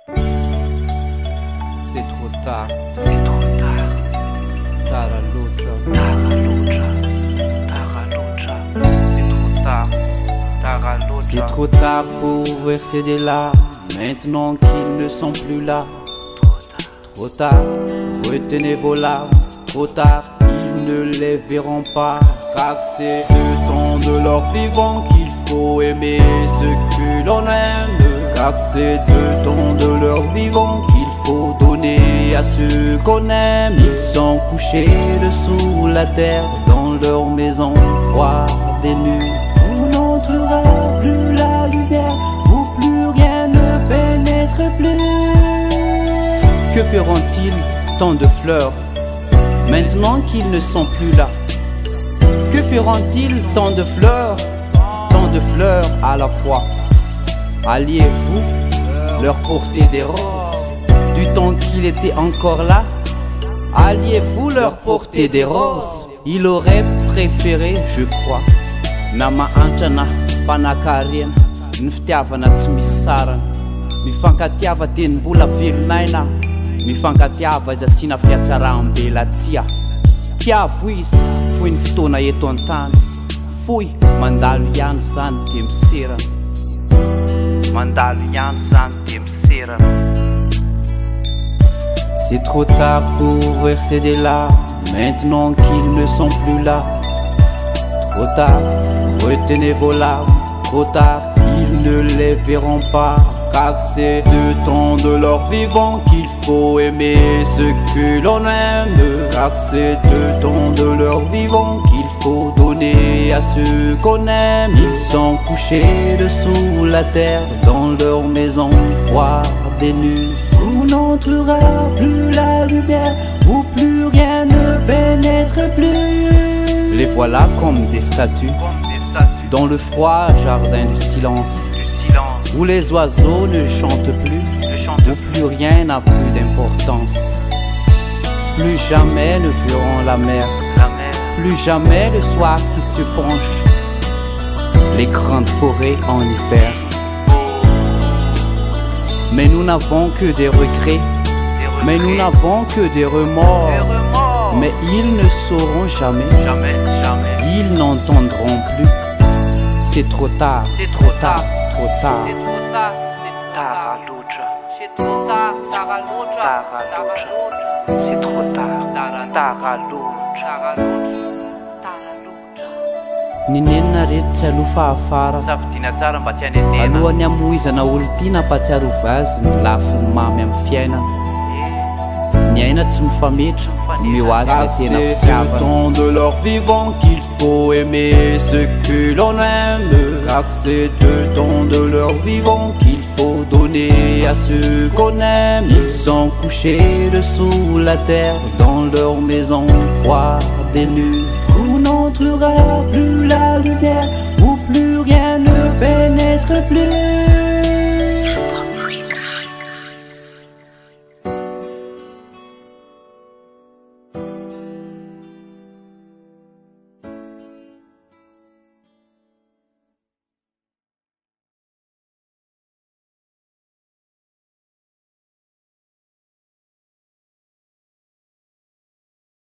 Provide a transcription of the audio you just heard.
C'est trop tard. C'est trop tard. Tara lucha. Tara lucha. Tara lucha. C'est trop tard. Tara lucha. C'est trop tard pour verser des larmes. Maintenant qu'ils ne sont plus là. Trop tard, retenez vos larmes. Trop tard, ils ne les verront pas. Car c'est le temps de leur vivant qu'il faut aimer ce que l'on aime. Car c'est le temps de leur vivant qu'il faut donner à ceux qu'on aime. Ils sont couchés dessous la terre dans leur maison froide et nue. Où n'entrera plus la lumière, où plus rien ne pénètre plus. Que feront-ils tant de fleurs maintenant qu'ils ne sont plus là? Que feront-ils tant de fleurs à la fois? Alliez-vous leur porter des roses du temps qu'il était encore là? Alliez-vous leur porter des roses? Il aurait préféré, je crois, nama antrana panakarena ny fitiavana tsy misy sarana, mifankatiava tenimbola velonaina, mifankatiava izy asina fiatsaram-belatsia. Tiavo izy foy ny fotoana eto an-tany, foy mandalo ihany zany de miserana. Mandalo ihany zany de miserana. C'est trop tard pour verser des larmes, maintenant qu'ils ne sont plus là. Trop tard, retenez vos larmes. Trop tard, ils ne les verront pas. Car c'est le temps de leur vivant qu'il faut aimer ce que l'on aime. Car c'est le temps de leur vivant qu'il faut donner à ceux qu'on aime. Ils sont couchés dessous la terre dans leur maison froide et nue. Où n'entrera plus la lumière, où plus rien ne pénètre plus. Les voilà comme des statues dans le froid jardin du silence, où les oiseaux ne chantent plus, où plus rien n'a plus d'importance. Plus jamais ne verront la mer, plus jamais le soir qui se penche, les grandes forêts en hiver. Mais nous n'avons que des regrets, mais nous n'avons que des remords. Mais ils ne sauront jamais, ils n'entendront plus. C'est trop tard, C'est trop tard. trop tard. C'est trop tard. Tara lucha. C'est trop tard. Tara lucha. Tara lucha. C'est trop tard. Tara lucha. Tara lucha. Ninenina rehetra alofa afara, Safidiana tsara mba tsy hanenena. alohan'ny amoizana olo ity nampatsiarova azy ny lafiny mamy amin'ny fiainana. Ny aina tsy mifametra, mio azy ny tena fitiavana. C'est le temps de leur vivant qu'il faut aimer ce que l'on aime. Car c'est le temps de leur vivant qu'il faut donner à ceux qu'on aime. Ils sont couchés dessous la terre dans leur maison froide et nue. Où n'entrera plus la lumière, où plus rien ne pénètre plus.